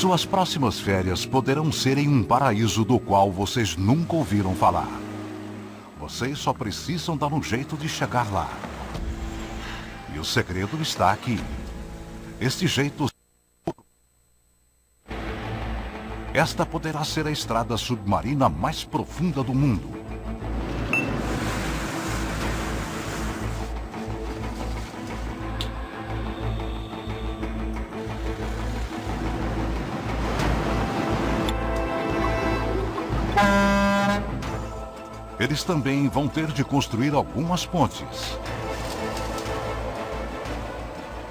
Suas próximas férias poderão ser em um paraíso do qual vocês nunca ouviram falar. Vocês só precisam dar um jeito de chegar lá. E o segredo está aqui. Este jeito... Esta poderá ser a estrada submarina mais profunda do mundo. Eles também vão ter de construir algumas pontes.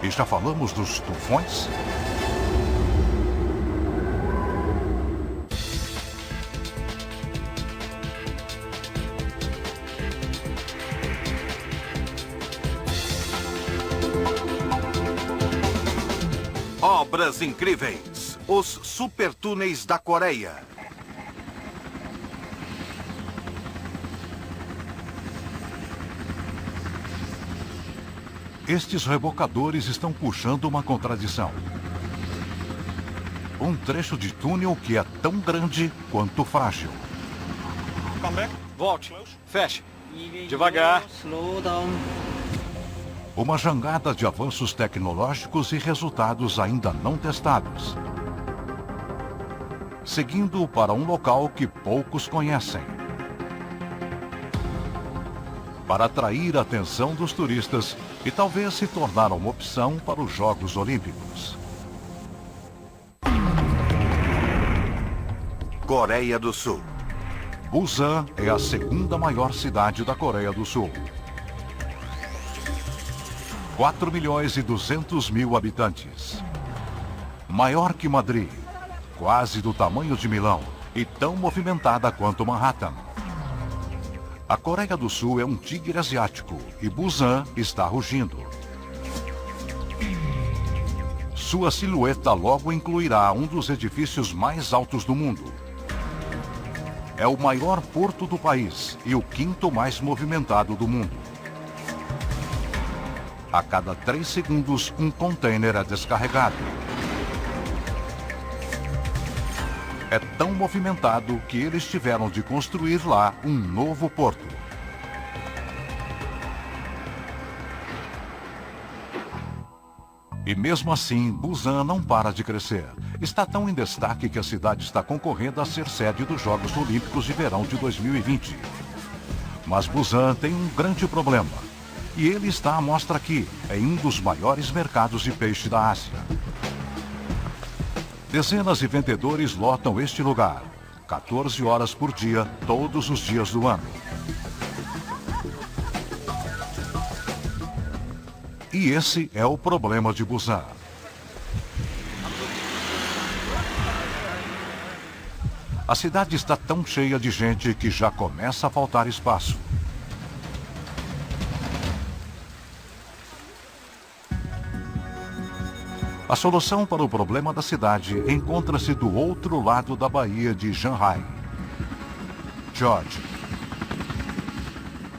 E já falamos dos tufões? Obras incríveis. Os supertúneis da Coreia. Estes rebocadores estão puxando uma contradição. Um trecho de túnel que é tão grande quanto frágil. Volte. Feche. Devagar. Uma jangada de avanços tecnológicos e resultados ainda não testados. Seguindo para um local que poucos conhecem. Para atrair a atenção dos turistas e talvez se tornar uma opção para os Jogos Olímpicos. Coreia do Sul. Busan é a segunda maior cidade da Coreia do Sul. 4.200.000 habitantes. Maior que Madrid, quase do tamanho de Milão e tão movimentada quanto Manhattan. A Coreia do Sul é um tigre asiático e Busan está rugindo. Sua silhueta logo incluirá um dos edifícios mais altos do mundo. É o maior porto do país e o quinto mais movimentado do mundo. A cada 3 segundos, um container é descarregado. É tão movimentado que eles tiveram de construir lá um novo porto. E mesmo assim, Busan não para de crescer. Está tão em destaque que a cidade está concorrendo a ser sede dos Jogos Olímpicos de Verão de 2020. Mas Busan tem um grande problema. E ele está à mostra aqui, em um dos maiores mercados de peixe da Ásia. Dezenas de vendedores lotam este lugar, 14 horas por dia, todos os dias do ano. E esse é o problema de Busan. A cidade está tão cheia de gente que já começa a faltar espaço. A solução para o problema da cidade encontra-se do outro lado da Baía de Shanghai. George.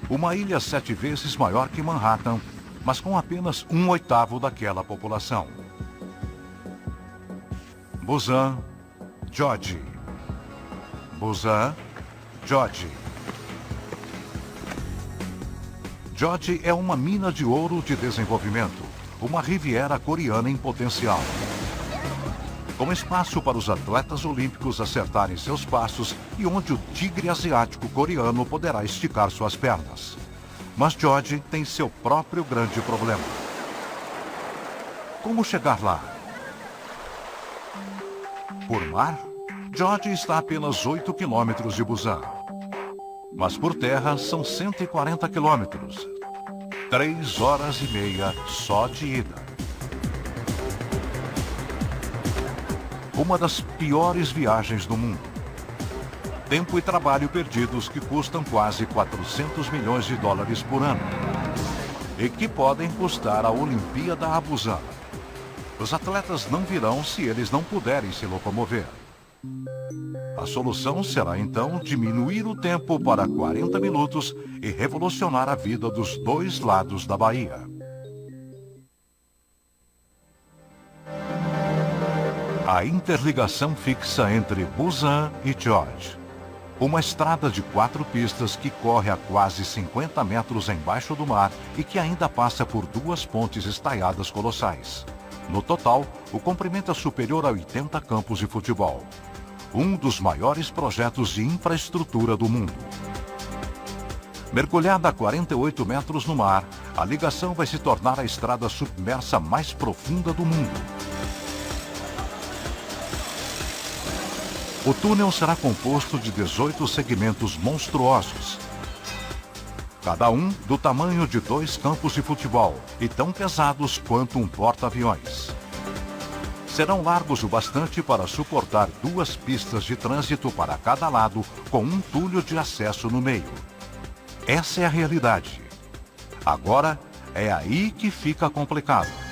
Uma ilha 7 vezes maior que Manhattan, mas com apenas 1/8 daquela população. Busan, George. Busan, George. George é uma mina de ouro de desenvolvimento. Uma Riviera coreana em potencial. Com espaço para os atletas olímpicos acertarem seus passos e onde o tigre asiático coreano poderá esticar suas pernas. Mas George tem seu próprio grande problema. Como chegar lá? Por mar? George está a apenas 8 quilômetros de Busan. Mas por terra são 140 quilômetros. 3 horas e meia só de ida. Uma das piores viagens do mundo. Tempo e trabalho perdidos que custam quase 400 milhões de dólares por ano. E que podem custar a Olimpíada a Busan. Os atletas não virão se eles não puderem se locomover. A solução será então diminuir o tempo para 40 minutos e revolucionar a vida dos dois lados da Baía. a interligação fixa entre Busan e George. Uma estrada de 4 pistas que corre a quase 50 metros embaixo do mar e que ainda passa por 2 pontes estaiadas colossais. No total, o comprimento é superior a 80 campos de futebol. Um dos maiores projetos de infraestrutura do mundo. Mergulhada a 48 metros no mar, a ligação vai se tornar a estrada submersa mais profunda do mundo. O túnel será composto de 18 segmentos monstruosos, cada um do tamanho de 2 campos de futebol e tão pesados quanto um porta-aviões. Serão largos o bastante para suportar 2 pistas de trânsito para cada lado, com um túnel de acesso no meio. Essa é a realidade. Agora, é aí que fica complicado.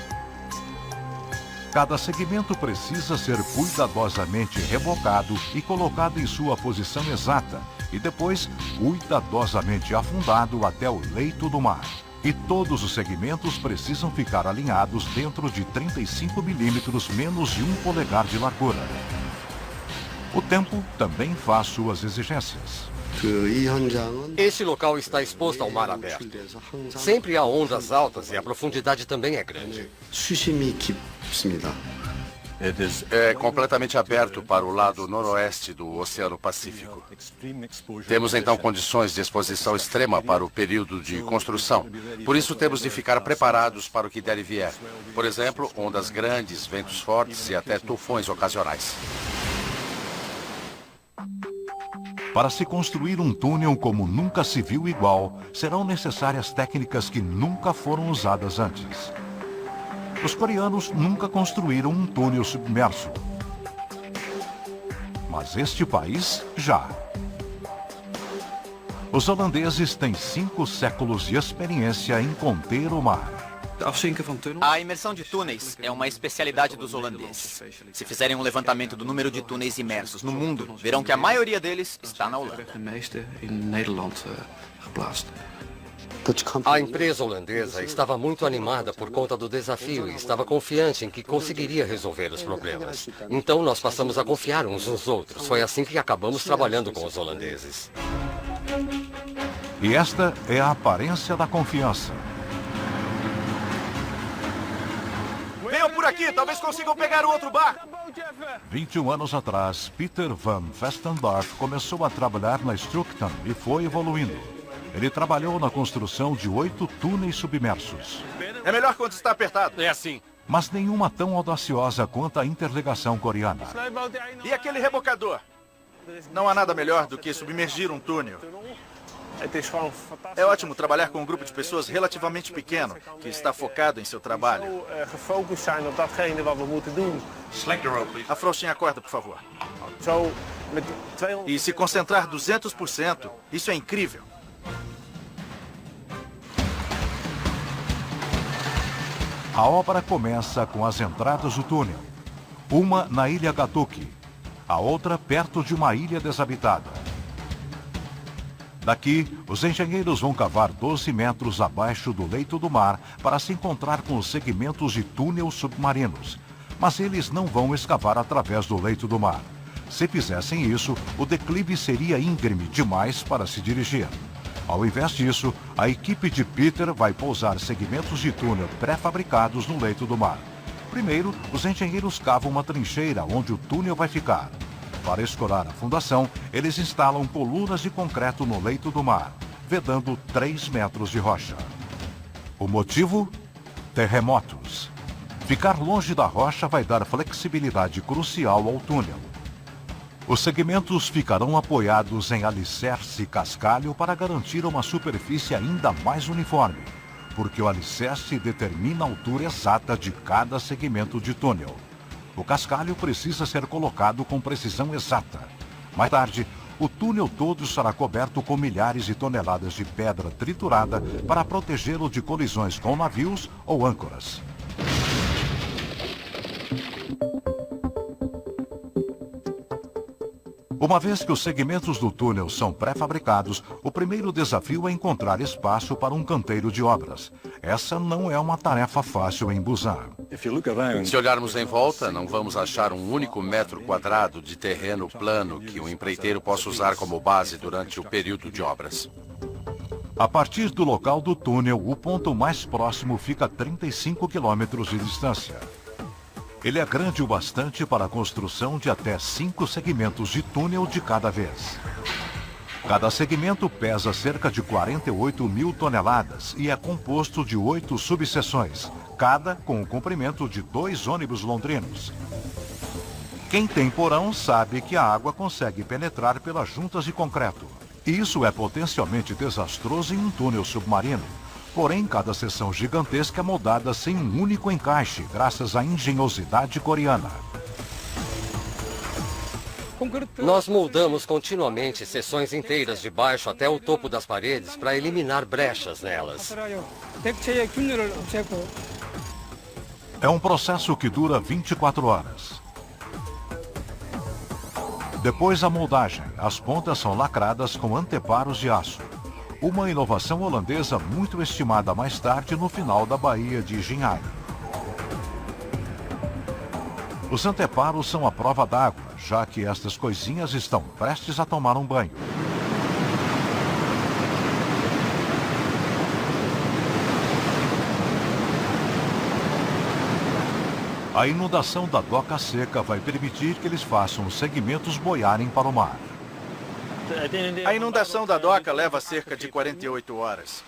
Cada segmento precisa ser cuidadosamente rebocado e colocado em sua posição exata, e depois cuidadosamente afundado até o leito do mar. E todos os segmentos precisam ficar alinhados dentro de 35 milímetros menos de 1 polegar de largura. O tempo também faz suas exigências. Este local está exposto ao mar aberto. Sempre há ondas altas e a profundidade também é grande. É completamente aberto para o lado noroeste do Oceano Pacífico. Temos então condições de exposição extrema para o período de construção. Por isso temos de ficar preparados para o que der e vier. Por exemplo, ondas grandes, ventos fortes e até tufões ocasionais. Para se construir um túnel como nunca se viu igual, serão necessárias técnicas que nunca foram usadas antes. Os coreanos nunca construíram um túnel submerso. Mas este país já. Os holandeses têm 5 séculos de experiência em conter o mar. A imersão de túneis é uma especialidade dos holandeses. Se fizerem um levantamento do número de túneis imersos no mundo, verão que a maioria deles está na Holanda. A empresa holandesa estava muito animada por conta do desafio e estava confiante em que conseguiria resolver os problemas. Então nós passamos a confiar uns nos outros. Foi assim que acabamos trabalhando com os holandeses. E esta é a aparência da confiança. Venham por aqui, talvez consigam pegar o outro barco. 21 anos atrás, Peter van Vestendorp começou a trabalhar na Strukton e foi evoluindo. Ele trabalhou na construção de 8 túneis submersos. É melhor quando está apertado. É assim. Mas nenhuma tão audaciosa quanto a interligação coreana. E aquele rebocador? Não há nada melhor do que submergir um túnel. É ótimo trabalhar com um grupo de pessoas relativamente pequeno, que está focado em seu trabalho. Afrouxem a corda, por favor. E se concentrar 200%, isso é incrível. A obra começa com as entradas do túnel. Uma na ilha Gatuki, a outra perto de uma ilha desabitada. Daqui, os engenheiros vão cavar 12 metros abaixo do leito do mar para se encontrar com os segmentos de túnel submarinos. Mas eles não vão escavar através do leito do mar. Se fizessem isso, o declive seria íngreme demais para se dirigir. Ao invés disso, a equipe de Peter vai pousar segmentos de túnel pré-fabricados no leito do mar. Primeiro, os engenheiros cavam uma trincheira onde o túnel vai ficar. Para escorar a fundação, eles instalam colunas de concreto no leito do mar, vedando 3 metros de rocha. O motivo? Terremotos. Ficar longe da rocha vai dar flexibilidade crucial ao túnel. Os segmentos ficarão apoiados em alicerce e cascalho para garantir uma superfície ainda mais uniforme, porque o alicerce determina a altura exata de cada segmento de túnel. O cascalho precisa ser colocado com precisão exata. Mais tarde, o túnel todo será coberto com milhares de toneladas de pedra triturada para protegê-lo de colisões com navios ou âncoras. Uma vez que os segmentos do túnel são pré-fabricados, o primeiro desafio é encontrar espaço para um canteiro de obras. Essa não é uma tarefa fácil em Busan. Se olharmos em volta, não vamos achar um único metro quadrado de terreno plano que o empreiteiro possa usar como base durante o período de obras. A partir do local do túnel, o ponto mais próximo fica a 35 quilômetros de distância. Ele é grande o bastante para a construção de até 5 segmentos de túnel de cada vez. Cada segmento pesa cerca de 48 mil toneladas e é composto de 8 subseções, cada com o comprimento de 2 ônibus londrinos. Quem tem porão sabe que a água consegue penetrar pelas juntas de concreto. Isso é potencialmente desastroso em um túnel submarino. Porém, cada seção gigantesca é moldada sem um único encaixe, graças à engenhosidade coreana. Nós moldamos continuamente seções inteiras de baixo até o topo das paredes para eliminar brechas nelas. É um processo que dura 24 horas. Depois da moldagem, as pontas são lacradas com anteparos de aço. Uma inovação holandesa muito estimada mais tarde no final da Baía de Jinhai. Os anteparos são a prova d'água, já que estas coisinhas estão prestes a tomar um banho. A inundação da doca seca vai permitir que eles façam os segmentos boiarem para o mar. A inundação da doca leva cerca de 48 horas.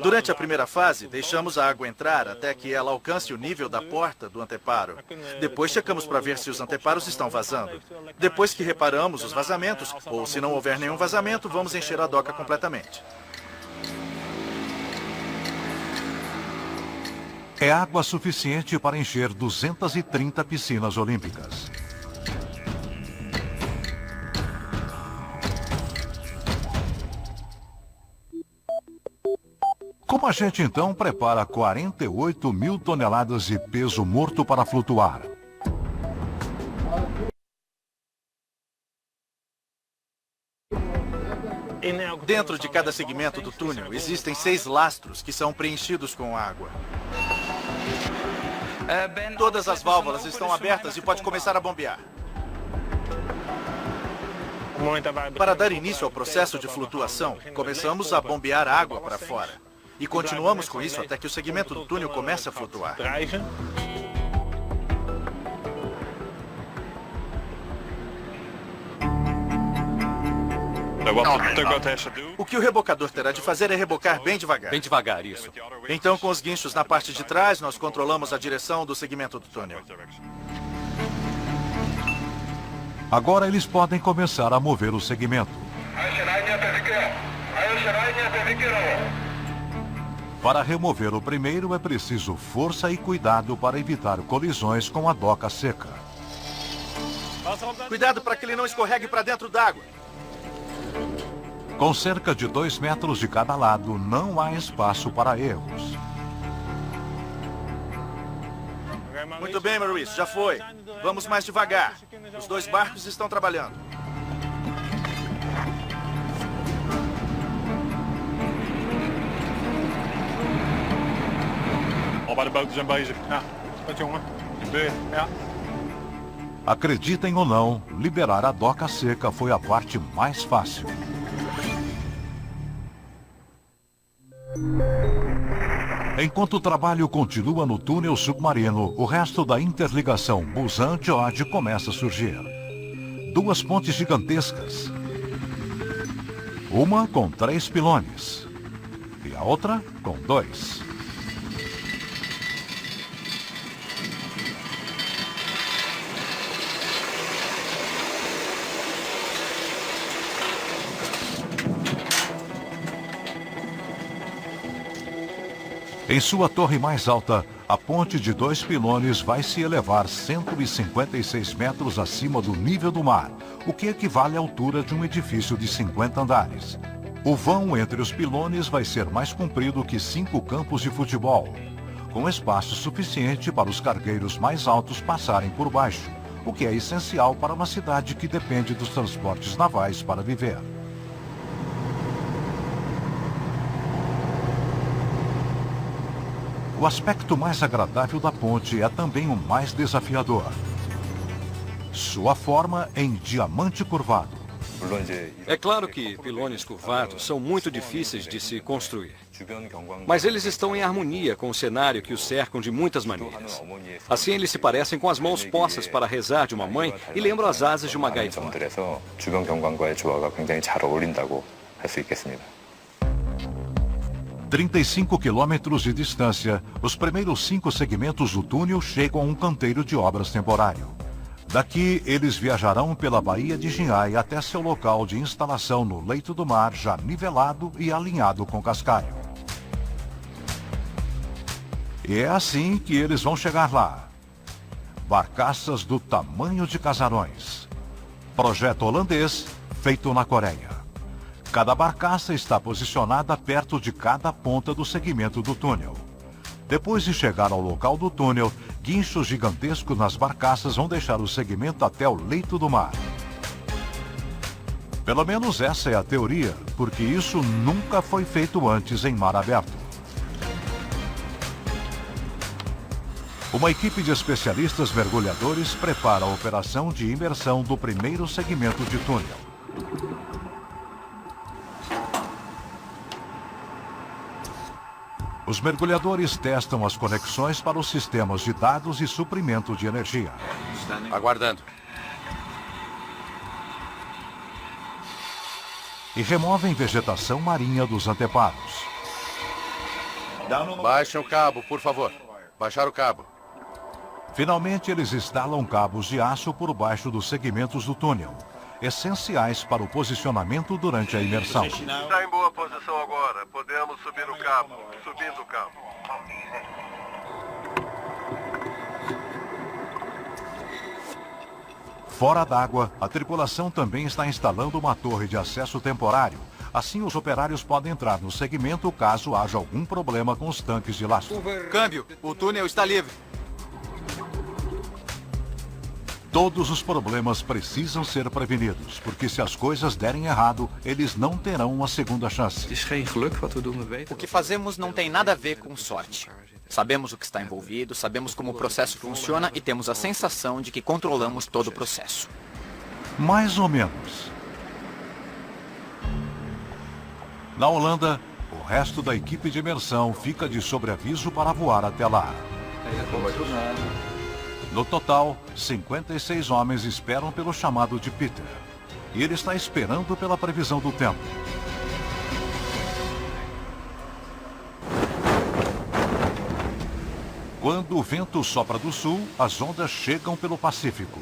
Durante a primeira fase, deixamos a água entrar até que ela alcance o nível da porta do anteparo. Depois checamos para ver se os anteparos estão vazando. Depois que reparamos os vazamentos, ou se não houver nenhum vazamento, vamos encher a doca completamente. É água suficiente para encher 230 piscinas olímpicas. Como a gente então prepara 48 mil toneladas de peso morto para flutuar? Dentro de cada segmento do túnel, existem 6 lastros que são preenchidos com água. Todas as válvulas estão abertas e pode começar a bombear. Para dar início ao processo de flutuação, começamos a bombear água para fora. E continuamos com isso até que o segmento do túnel comece a flutuar. O que o rebocador terá de fazer é rebocar bem devagar. Bem devagar, isso. Então, com os guinchos na parte de trás, nós controlamos a direção do segmento do túnel. Agora eles podem começar a mover o segmento. Para remover o primeiro é preciso força e cuidado para evitar colisões com a doca seca. Cuidado para que ele não escorregue para dentro d'água. Com cerca de 2 metros de cada lado, não há espaço para erros. Muito bem, Maurice, já foi. Vamos mais devagar. Os 2 barcos estão trabalhando. Acreditem ou não, liberar a doca seca foi a parte mais fácil. Enquanto o trabalho continua no túnel submarino, o resto da interligação Busan-George começa a surgir. 2 pontes gigantescas. Uma com 3 pilones e a outra com 2. Em sua torre mais alta, a ponte de 2 pilones vai se elevar 156 metros acima do nível do mar, o que equivale à altura de um edifício de 50 andares. O vão entre os pilones vai ser mais comprido que 5 campos de futebol, com espaço suficiente para os cargueiros mais altos passarem por baixo, o que é essencial para uma cidade que depende dos transportes navais para viver. O aspecto mais agradável da ponte é também o mais desafiador. Sua forma em diamante curvado. É claro que pilões curvados são muito difíceis de se construir. Mas eles estão em harmonia com o cenário que os cercam de muitas maneiras. Assim eles se parecem com as mãos postas para rezar de uma mãe e lembram as asas de uma gaivota. 35 quilômetros de distância, os primeiros 5 segmentos do túnel chegam a um canteiro de obras temporário. Daqui, eles viajarão pela Baía de Jinhai até seu local de instalação no leito do mar, já nivelado e alinhado com cascalho. E é assim que eles vão chegar lá. Barcaças do tamanho de casarões. Projeto holandês, feito na Coreia. Cada barcaça está posicionada perto de cada ponta do segmento do túnel. Depois de chegar ao local do túnel, guinchos gigantescos nas barcaças vão deixar o segmento até o leito do mar. Pelo menos essa é a teoria, porque isso nunca foi feito antes em mar aberto. Uma equipe de especialistas mergulhadores prepara a operação de imersão do primeiro segmento de túnel. Os mergulhadores testam as conexões para os sistemas de dados e suprimento de energia. Aguardando. E removem vegetação marinha dos anteparos. Baixem o cabo, por favor. Baixar o cabo. Finalmente, eles instalam cabos de aço por baixo dos segmentos do túnel, essenciais para o posicionamento durante a imersão. Está em boa posição agora. Podemos subir o cabo. Subindo o cabo. Fora d'água, a tripulação também está instalando uma torre de acesso temporário. Assim, os operários podem entrar no segmento caso haja algum problema com os tanques de lastro. Câmbio, o túnel está livre. Todos os problemas precisam ser prevenidos, porque se as coisas derem errado, eles não terão uma segunda chance. O que fazemos não tem nada a ver com sorte. Sabemos o que está envolvido, sabemos como o processo funciona e temos a sensação de que controlamos todo o processo. Mais ou menos. Na Holanda, o resto da equipe de imersão fica de sobreaviso para voar até lá. No total, 56 homens esperam pelo chamado de Peter. E ele está esperando pela previsão do tempo. Quando o vento sopra do sul, as ondas chegam pelo Pacífico.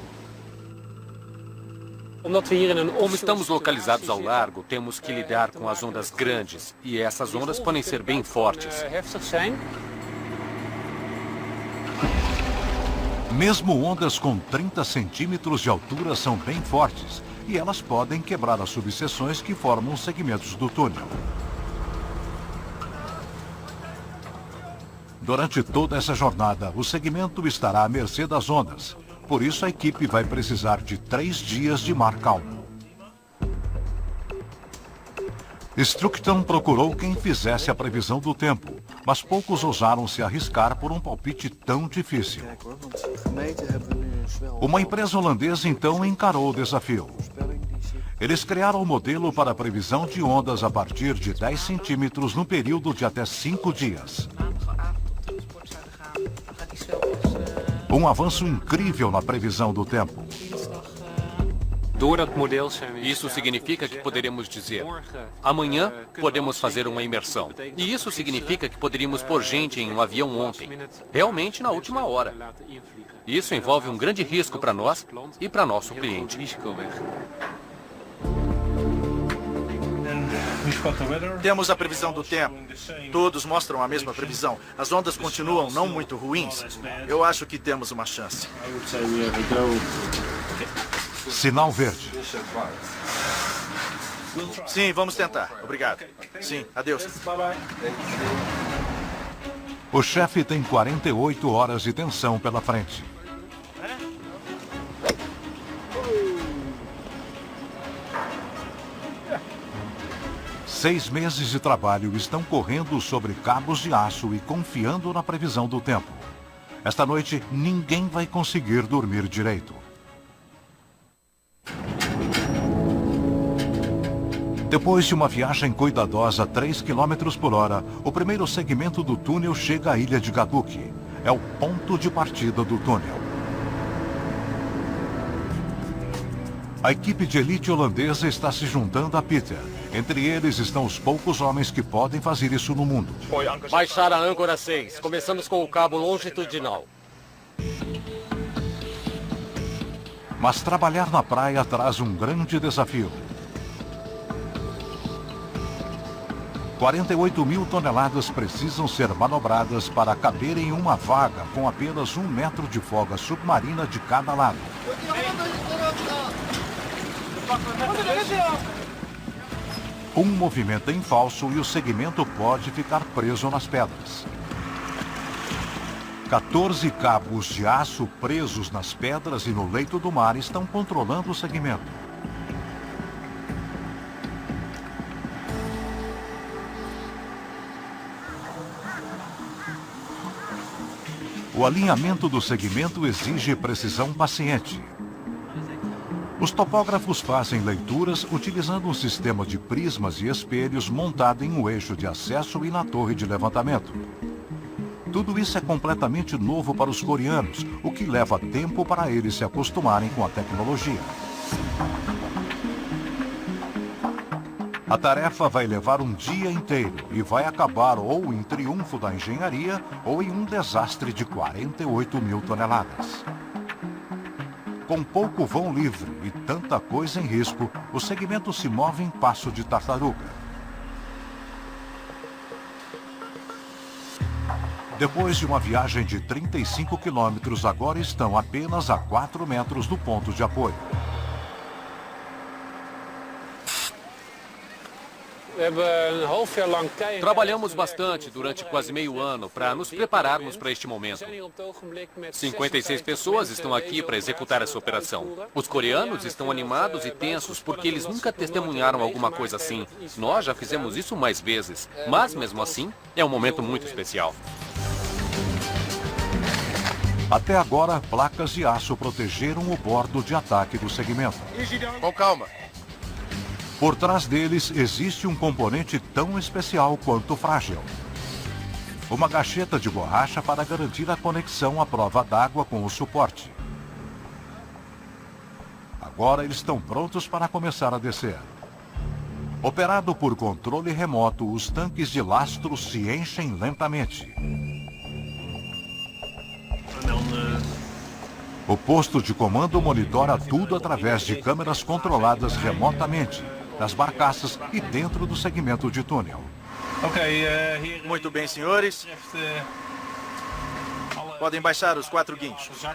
Como estamos localizados ao largo, temos que lidar com as ondas grandes. E essas ondas podem ser bem fortes. Mesmo ondas com 30 centímetros de altura são bem fortes e elas podem quebrar as subseções que formam os segmentos do túnel. Durante toda essa jornada, o segmento estará à mercê das ondas. Por isso, a equipe vai precisar de 3 dias de mar calmo. Structon procurou quem fizesse a previsão do tempo, mas poucos ousaram se arriscar por um palpite tão difícil. Uma empresa holandesa então encarou o desafio. Eles criaram um modelo para a previsão de ondas a partir de 10 centímetros no período de até 5 dias. Um avanço incrível na previsão do tempo. Isso significa que poderemos dizer, amanhã podemos fazer uma imersão. E isso significa que poderíamos pôr gente em um avião ontem, realmente na última hora. Isso envolve um grande risco para nós e para nosso cliente. Temos a previsão do tempo. Todos mostram a mesma previsão. As ondas continuam não muito ruins. Eu acho que temos uma chance. Sinal verde. Sim, vamos tentar. Obrigado. Sim, adeus. O chefe tem 48 horas de tensão pela frente. 6 meses de trabalho estão correndo sobre cabos de aço e confiando na previsão do tempo. Esta noite, ninguém vai conseguir dormir direito. Depois de uma viagem cuidadosa a 3 km por hora, o primeiro segmento do túnel chega à ilha de Gaduk. É o ponto de partida do túnel. A equipe de elite holandesa está se juntando a Peter. Entre eles estão os poucos homens que podem fazer isso no mundo. Baixar a âncora 6. Começamos com o cabo longitudinal. Mas trabalhar na praia traz um grande desafio. 48 mil toneladas precisam ser manobradas para caber em uma vaga com apenas 1 metro de folga submarina de cada lado. Um movimento em falso e o segmento pode ficar preso nas pedras. 14 cabos de aço presos nas pedras e no leito do mar estão controlando o segmento. O alinhamento do segmento exige precisão paciente. Os topógrafos fazem leituras utilizando um sistema de prismas e espelhos montado em um eixo de acesso e na torre de levantamento. Tudo isso é completamente novo para os coreanos, o que leva tempo para eles se acostumarem com a tecnologia. A tarefa vai levar um dia inteiro e vai acabar ou em triunfo da engenharia ou em um desastre de 48 mil toneladas. Com pouco vão livre e tanta coisa em risco, o segmento se move em passo de tartaruga. Depois de uma viagem de 35 quilômetros, agora estão apenas a 4 metros do ponto de apoio. Trabalhamos bastante durante quase meio ano para nos prepararmos para este momento. 56 pessoas estão aqui para executar essa operação. Os coreanos estão animados e tensos porque eles nunca testemunharam alguma coisa assim. Nós já fizemos isso mais vezes, mas mesmo assim é um momento muito especial. Até agora, placas de aço protegeram o bordo de ataque do segmento. Com calma. Por trás deles existe um componente tão especial quanto frágil. Uma gacheta de borracha para garantir a conexão à prova d'água com o suporte. Agora eles estão prontos para começar a descer. Operado por controle remoto, os tanques de lastro se enchem lentamente. O posto de comando monitora tudo através de câmeras controladas remotamente, das barcaças e dentro do segmento de túnel. Muito bem, senhores. Podem baixar os 4 guinchos.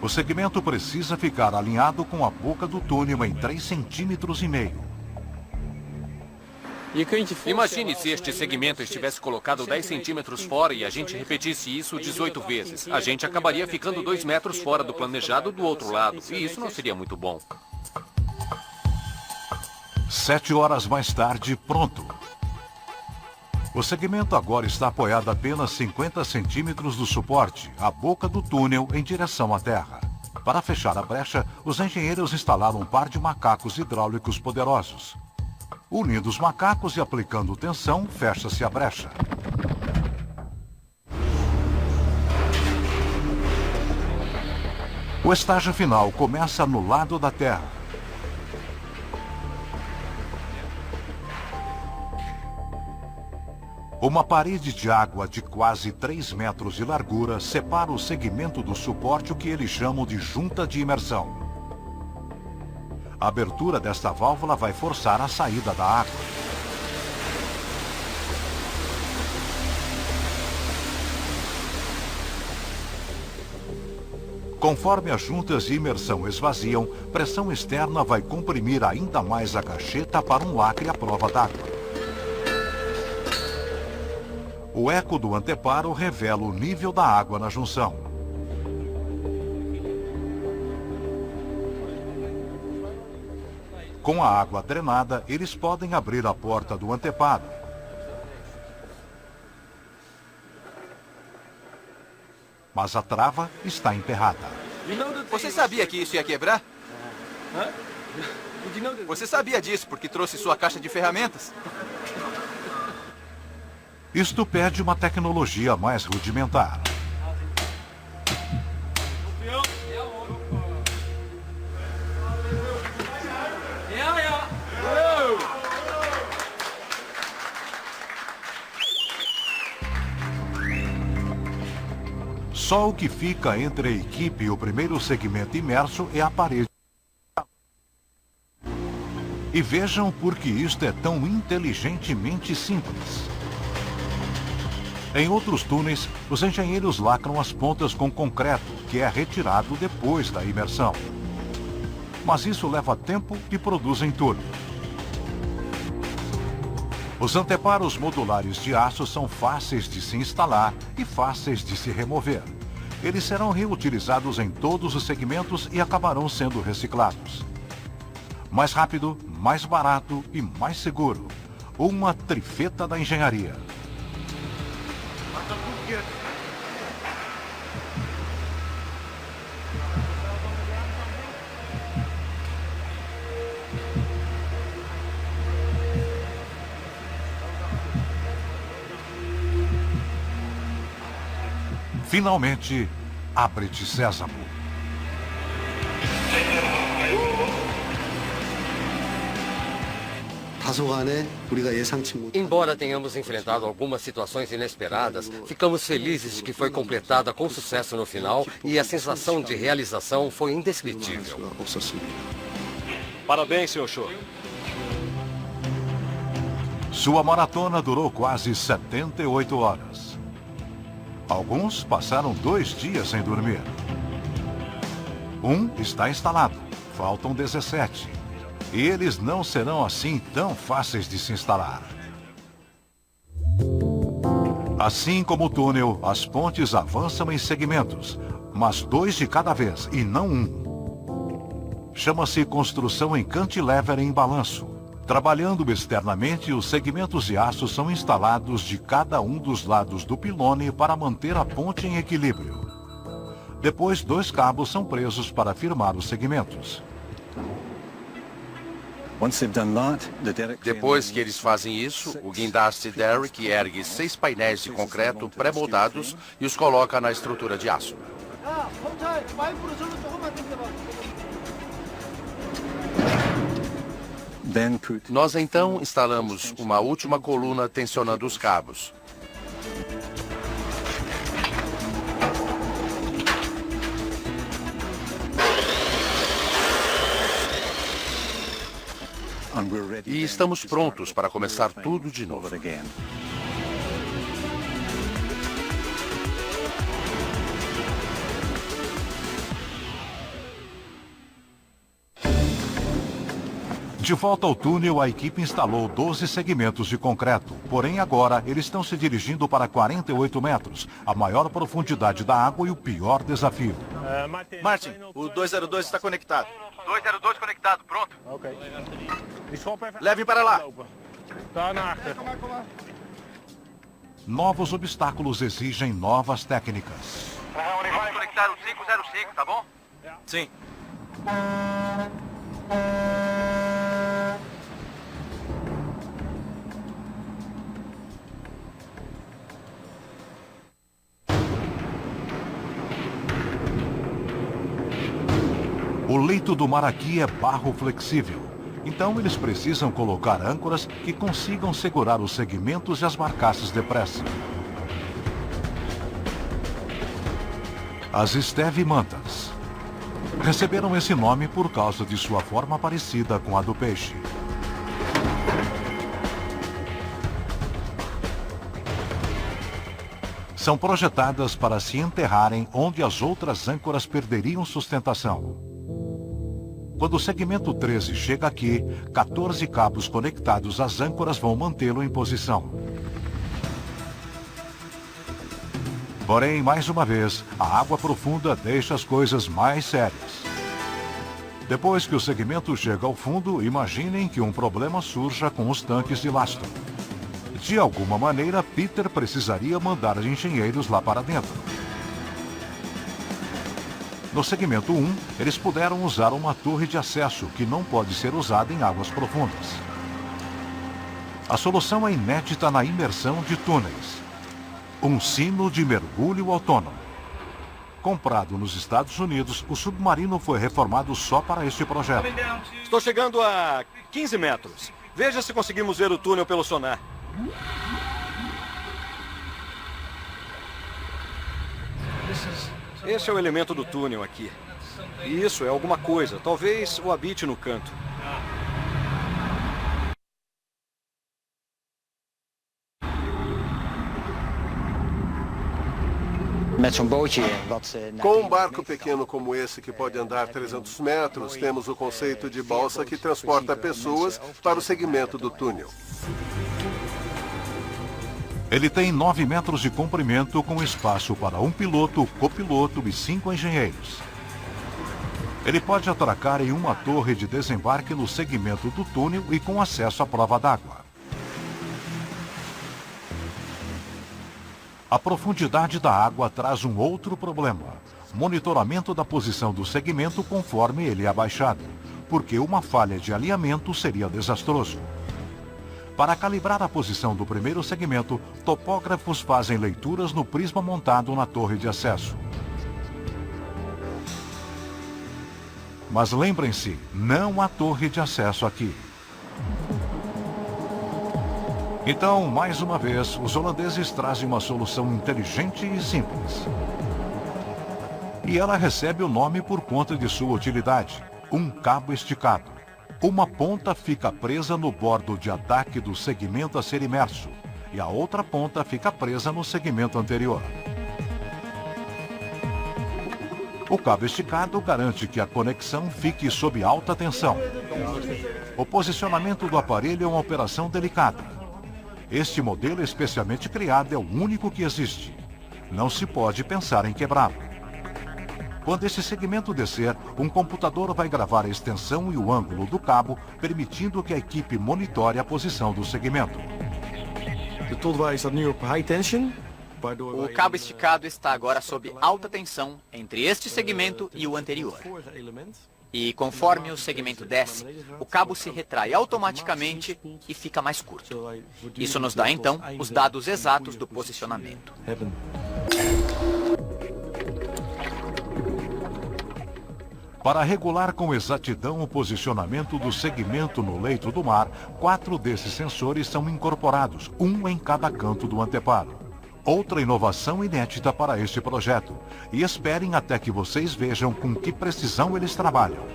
O segmento precisa ficar alinhado com a boca do túnel em 3,5 centímetros. Imagine se este segmento estivesse colocado 10 centímetros fora e a gente repetisse isso 18 vezes. A gente acabaria ficando 2 metros fora do planejado do outro lado, e isso não seria muito bom. 7 horas mais tarde, pronto. O segmento agora está apoiado a apenas 50 centímetros do suporte, a boca do túnel em direção à terra. Para fechar a brecha, os engenheiros instalaram um par de macacos hidráulicos poderosos. Unindo os macacos e aplicando tensão, fecha-se a brecha. O estágio final começa no lado da terra. Uma parede de água de quase 3 metros de largura separa o segmento do suporte, o que eles chamam de junta de imersão. A abertura desta válvula vai forçar a saída da água. Conforme as juntas de imersão esvaziam, pressão externa vai comprimir ainda mais a gacheta para um lacre à prova d'água. O eco do anteparo revela o nível da água na junção. Com a água drenada, eles podem abrir a porta do anteparo. Mas a trava está emperrada. Você sabia que isso ia quebrar? Você sabia disso porque trouxe sua caixa de ferramentas? Isto pede uma tecnologia mais rudimentar. Só o que fica entre a equipe e o primeiro segmento imerso é a parede. E vejam por que isto é tão inteligentemente simples. Em outros túneis, os engenheiros lacram as pontas com concreto, que é retirado depois da imersão. Mas isso leva tempo e produz entulho. Os anteparos modulares de aço são fáceis de se instalar e fáceis de se remover. Eles serão reutilizados em todos os segmentos e acabarão sendo reciclados. Mais rápido, mais barato e mais seguro. Uma trifeta da engenharia. Finalmente, abre-te, Sésamo. Embora tenhamos enfrentado algumas situações inesperadas, ficamos felizes de que foi completada com sucesso no final e a sensação de realização foi indescritível. Parabéns, Sr. Cho. Sua maratona durou quase 78 horas. Alguns passaram 2 dias sem dormir. Um está instalado. Faltam 17. E eles não serão assim tão fáceis de se instalar. Assim como o túnel, as pontes avançam em segmentos, mas 2 de cada vez e não 1. Chama-se construção em cantilever em balanço. Trabalhando externamente, os segmentos de aço são instalados de cada um dos lados do pilone para manter a ponte em equilíbrio. Depois, 2 cabos são presos para firmar os segmentos. Depois que eles fazem isso, o guindaste Derrick ergue 6 painéis de concreto pré-moldados e os coloca na estrutura de aço. Nós então instalamos uma última coluna tensionando os cabos. E estamos prontos para começar tudo de novo. De volta ao túnel, a equipe instalou 12 segmentos de concreto. Porém, agora, eles estão se dirigindo para 48 metros, a maior profundidade da água e o pior desafio. Martin, o 202 está conectado. 202 conectado, pronto. Leve para lá. Novos obstáculos exigem novas técnicas. Vamos conectar o 505, tá bom? Sim. O leito do mar aqui é barro flexível. Então eles precisam colocar âncoras que consigam segurar os segmentos e as barcaças depressa. As Steve Mantas receberam esse nome por causa de sua forma parecida com a do peixe. São projetadas para se enterrarem onde as outras âncoras perderiam sustentação. Quando o segmento 13 chega aqui, 14 cabos conectados às âncoras vão mantê-lo em posição. Porém, mais uma vez, a água profunda deixa as coisas mais sérias. Depois que o segmento chega ao fundo, imaginem que um problema surja com os tanques de lastro. De alguma maneira, Peter precisaria mandar engenheiros lá para dentro. No segmento 1, eles puderam usar uma torre de acesso que não pode ser usada em águas profundas. A solução é inédita na imersão de túneis. Um sino de mergulho autônomo. Comprado nos Estados Unidos, o submarino foi reformado só para este projeto. Estou chegando a 15 metros. Veja se conseguimos ver o túnel pelo sonar. Esse é o elemento do túnel aqui. E isso é alguma coisa. Talvez o habite no canto. Com um barco pequeno como esse, que pode andar 300 metros, temos o conceito de balsa que transporta pessoas para o segmento do túnel. Ele tem 9 metros de comprimento, com espaço para um piloto, copiloto e 5 engenheiros. Ele pode atracar em uma torre de desembarque no segmento do túnel e com acesso à prova d'água. A profundidade da água traz um outro problema: monitoramento da posição do segmento conforme ele é abaixado, porque uma falha de alinhamento seria desastroso. Para calibrar a posição do primeiro segmento, topógrafos fazem leituras no prisma montado na torre de acesso. Mas lembrem-se, não há torre de acesso aqui. Então, mais uma vez, os holandeses trazem uma solução inteligente e simples. E ela recebe o nome por conta de sua utilidade: um cabo esticado. Uma ponta fica presa no bordo de ataque do segmento a ser imerso, e a outra ponta fica presa no segmento anterior. O cabo esticado garante que a conexão fique sob alta tensão. O posicionamento do aparelho é uma operação delicada. Este modelo especialmente criado é o único que existe. Não se pode pensar em quebrá-lo. Quando esse segmento descer, um computador vai gravar a extensão e o ângulo do cabo, permitindo que a equipe monitore a posição do segmento. O cabo esticado está agora sob alta tensão entre este segmento e o anterior. E conforme o segmento desce, o cabo se retrai automaticamente e fica mais curto. Isso nos dá, então, os dados exatos do posicionamento. Para regular com exatidão o posicionamento do segmento no leito do mar, 4 desses sensores são incorporados, um em cada canto do anteparo. Outra inovação inédita para este projeto. E esperem até que vocês vejam com que precisão eles trabalham.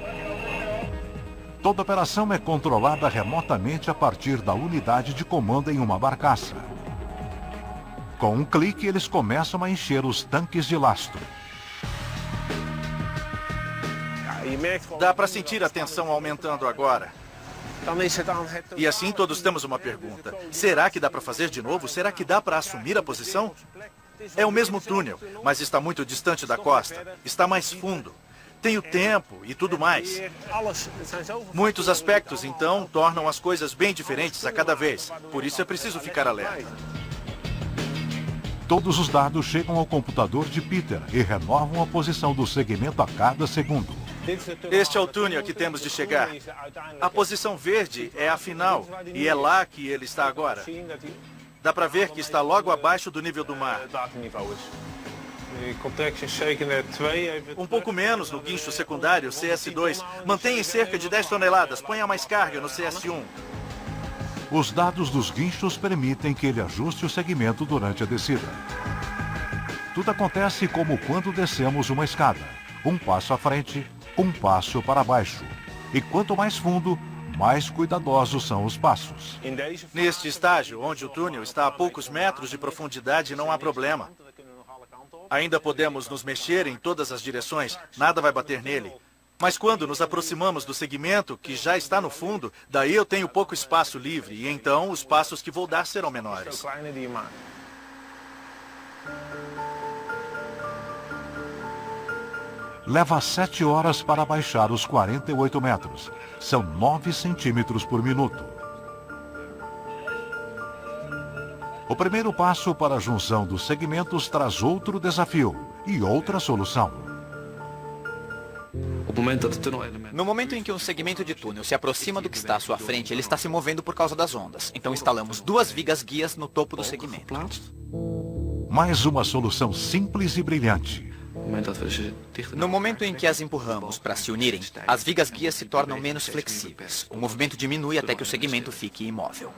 Toda operação é controlada remotamente a partir da unidade de comando em uma barcaça. Com um clique, eles começam a encher os tanques de lastro. Dá para sentir a tensão aumentando agora. E assim todos temos uma pergunta. Será que dá para fazer de novo? Será que dá para assumir a posição? É o mesmo túnel, mas está muito distante da costa. Está mais fundo. Tem o tempo e tudo mais. Muitos aspectos, então, tornam as coisas bem diferentes a cada vez. Por isso é preciso ficar alerta. Todos os dados chegam ao computador de Peter e renovam a posição do segmento a cada segundo. Este é o túnel que temos de chegar. A posição verde é a final, e é lá que ele está agora. Dá para ver que está logo abaixo do nível do mar. Um pouco menos no guincho secundário, CS2. Mantenha em cerca de 10 toneladas. Ponha mais carga no CS1. Os dados dos guinchos permitem que ele ajuste o segmento durante a descida. Tudo acontece como quando descemos uma escada. Um passo à frente, um passo para baixo. E quanto mais fundo, mais cuidadosos são os passos. Neste estágio, onde o túnel está a poucos metros de profundidade, não há problema. Ainda podemos nos mexer em todas as direções, nada vai bater nele. Mas quando nos aproximamos do segmento, que já está no fundo, daí eu tenho pouco espaço livre, e então os passos que vou dar serão menores. Leva 7 horas para baixar os 48 metros. São 9 centímetros por minuto. O primeiro passo para a junção dos segmentos traz outro desafio e outra solução. No momento em que um segmento de túnel se aproxima do que está à sua frente, ele está se movendo por causa das ondas. Então instalamos 2 vigas guias no topo do segmento. Mais uma solução simples e brilhante. No momento em que as empurramos para se unirem, as vigas guias se tornam menos flexíveis. O movimento diminui até que o segmento fique imóvel.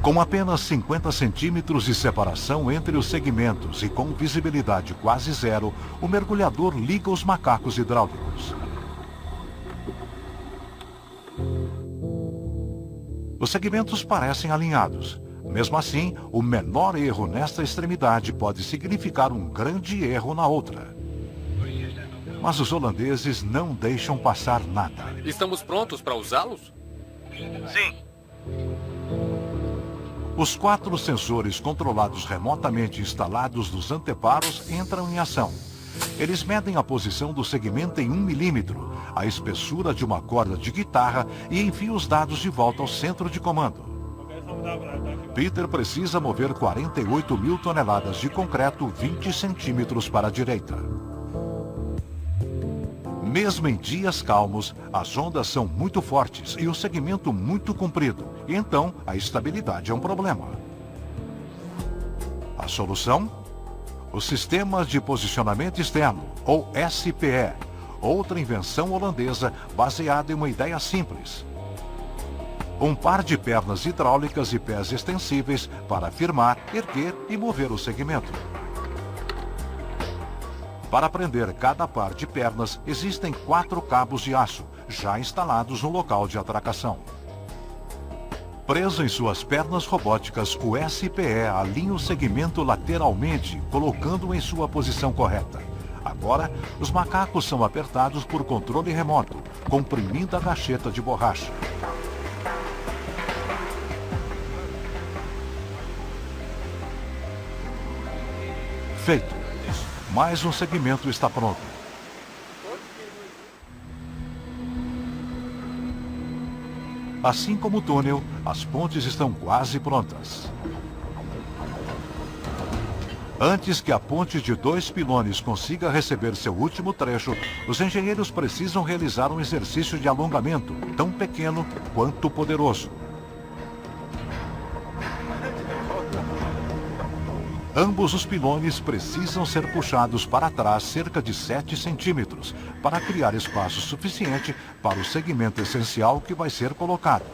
Com apenas 50 centímetros de separação entre os segmentos e com visibilidade quase zero, o mergulhador liga os macacos hidráulicos. Os segmentos parecem alinhados. Mesmo assim, o menor erro nesta extremidade pode significar um grande erro na outra. Mas os holandeses não deixam passar nada. Estamos prontos para usá-los? Sim. Os 4 sensores controlados remotamente instalados nos anteparos entram em ação. Eles medem a posição do segmento em 1 milímetro, a espessura de uma corda de guitarra e enviam os dados de volta ao centro de comando. Peter precisa mover 48 mil toneladas de concreto 20 centímetros para a direita. Mesmo em dias calmos, as ondas são muito fortes e o segmento muito comprido. Então, a estabilidade é um problema. A solução? O Sistema de Posicionamento Externo, ou SPE, outra invenção holandesa baseada em uma ideia simples. Um par de pernas hidráulicas e pés extensíveis para firmar, erguer e mover o segmento. Para prender cada par de pernas, existem 4 cabos de aço, já instalados no local de atracação. Preso em suas pernas robóticas, o SPE alinha o segmento lateralmente, colocando-o em sua posição correta. Agora, os macacos são apertados por controle remoto, comprimindo a gacheta de borracha. Feito. Mais um segmento está pronto. Assim como o túnel, as pontes estão quase prontas. Antes que a ponte de 2 pilones consiga receber seu último trecho, os engenheiros precisam realizar um exercício de alongamento, tão pequeno quanto poderoso. Ambos os pilones precisam ser puxados para trás cerca de 7 centímetros para criar espaço suficiente para o segmento essencial que vai ser colocado.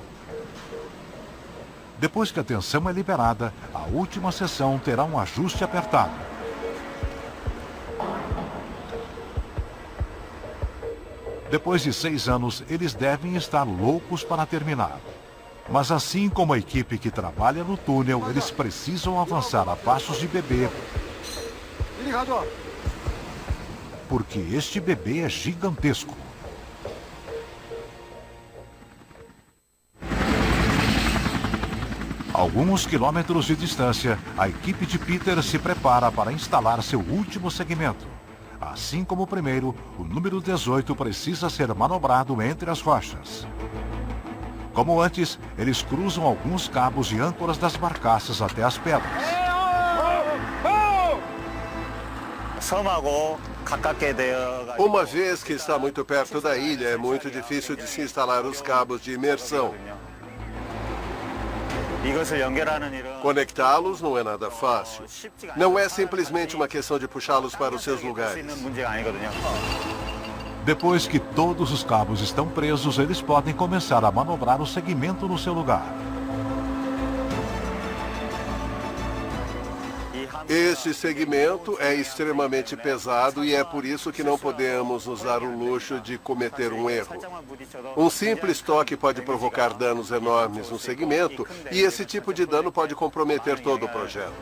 Depois que a tensão é liberada, a última seção terá um ajuste apertado. Depois de 6 anos, eles devem estar loucos para terminar. Mas assim como a equipe que trabalha no túnel, eles precisam avançar a passos de bebê. Porque este bebê é gigantesco. A alguns quilômetros de distância, a equipe de Peter se prepara para instalar seu último segmento. Assim como o primeiro, o número 18 precisa ser manobrado entre as rochas. Como antes, eles cruzam alguns cabos e âncoras das barcaças até as pedras. Uma vez que está muito perto da ilha, é muito difícil de se instalar os cabos de imersão. Conectá-los não é nada fácil. Não é simplesmente uma questão de puxá-los para os seus lugares. Depois que todos os cabos estão presos, eles podem começar a manobrar o segmento no seu lugar. Este segmento é extremamente pesado e é por isso que não podemos nos dar o luxo de cometer um erro. Um simples toque pode provocar danos enormes no segmento e esse tipo de dano pode comprometer todo o projeto.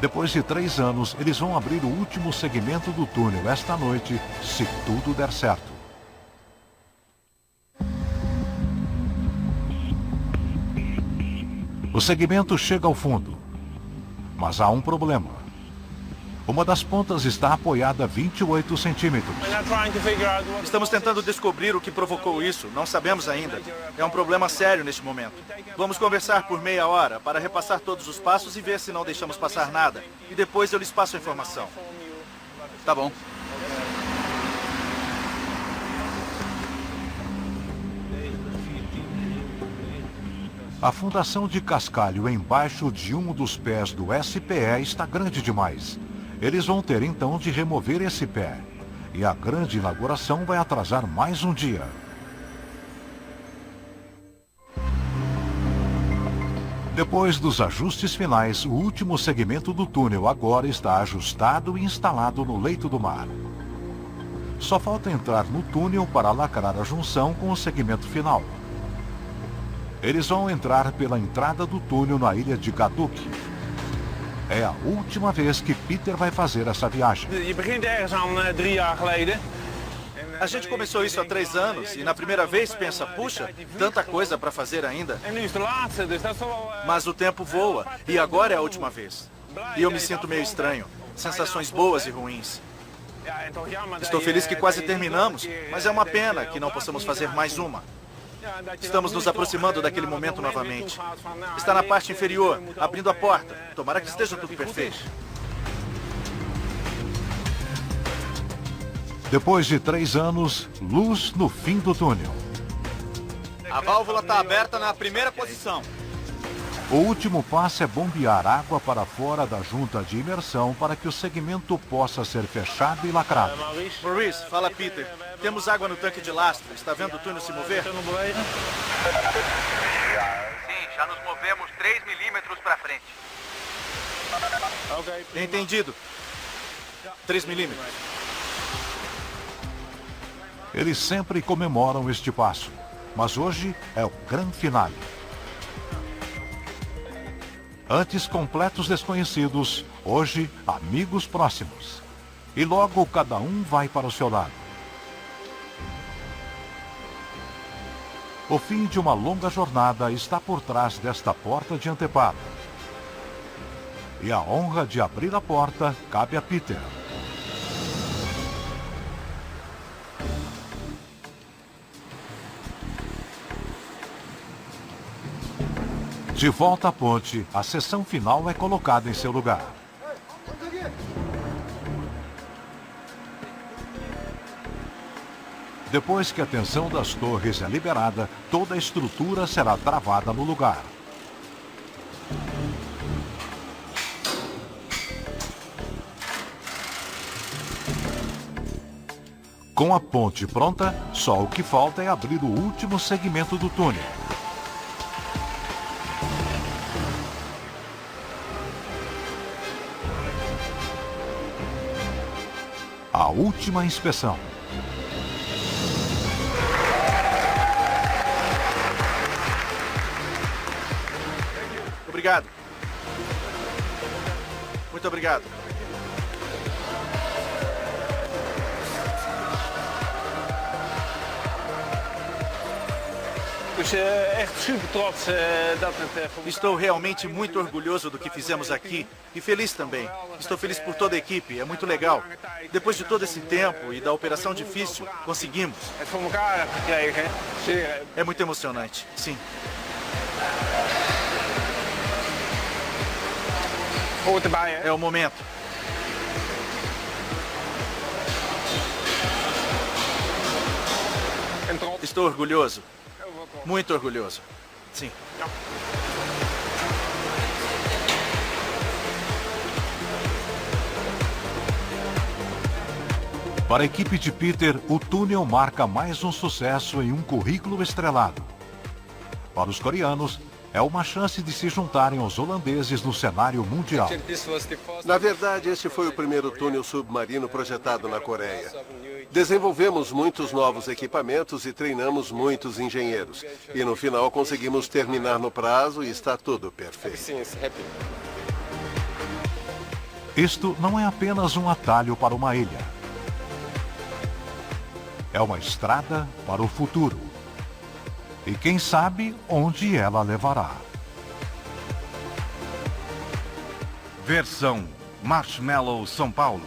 Depois de 3 anos, eles vão abrir o último segmento do túnel esta noite, se tudo der certo. O segmento chega ao fundo. Mas há um problema. Uma das pontas está apoiada a 28 centímetros. Estamos tentando descobrir o que provocou isso. Não sabemos ainda. É um problema sério neste momento. Vamos conversar por meia hora para repassar todos os passos e ver se não deixamos passar nada. E depois eu lhes passo a informação. Tá bom. A fundação de cascalho embaixo de um dos pés do SPE está grande demais. Eles vão ter então de remover esse pé. E a grande inauguração vai atrasar mais um dia. Depois dos ajustes finais, o último segmento do túnel agora está ajustado e instalado no leito do mar. Só falta entrar no túnel para lacrar a junção com o segmento final. Eles vão entrar pela entrada do túnel na ilha de Gaduk. É a última vez que Peter vai fazer essa viagem. A gente começou isso há 3 anos e na primeira vez pensa, puxa, tanta coisa para fazer ainda. Mas o tempo voa e agora é a última vez. E eu me sinto meio estranho. Sensações boas e ruins. Estou feliz que quase terminamos, mas é uma pena que não possamos fazer mais uma. Estamos nos aproximando daquele momento novamente. Está na parte inferior, abrindo a porta. Tomara que esteja tudo perfeito. Depois de 3 anos, luz no fim do túnel. A válvula está aberta na primeira posição. O último passo é bombear água para fora da junta de imersão para que o segmento possa ser fechado e lacrado. Maurice, fala Peter. Temos água no tanque de lastro. Está vendo o túnel se mover? Sim, já nos movemos 3 milímetros para frente. Entendido. 3 milímetros. Eles sempre comemoram este passo, mas hoje é o grande finale. Antes completos desconhecidos, hoje amigos próximos. E logo cada um vai para o seu lado. O fim de uma longa jornada está por trás desta porta de anteparo. E a honra de abrir a porta cabe a Peter. De volta à ponte, a seção final é colocada em seu lugar. Depois que a tensão das torres é liberada, toda a estrutura será travada no lugar. Com a ponte pronta, só o que falta é abrir o último segmento do túnel. A última inspeção. Obrigado. Muito obrigado. Estou realmente muito orgulhoso do que fizemos aqui e feliz também. Estou feliz por toda a equipe, é muito legal. Depois de todo esse tempo e da operação difícil, conseguimos. É muito emocionante, sim. É o momento. Estou orgulhoso. Muito orgulhoso. Sim. Para a equipe de Peter, o túnel marca mais um sucesso em um currículo estrelado. Para os coreanos, é uma chance de se juntarem aos holandeses no cenário mundial. Na verdade, este foi o primeiro túnel submarino projetado na Coreia. Desenvolvemos muitos novos equipamentos e treinamos muitos engenheiros. E no final conseguimos terminar no prazo e está tudo perfeito. Isto não é apenas um atalho para uma ilha. É uma estrada para o futuro. E quem sabe onde ela levará. Versão Marshmallow São Paulo.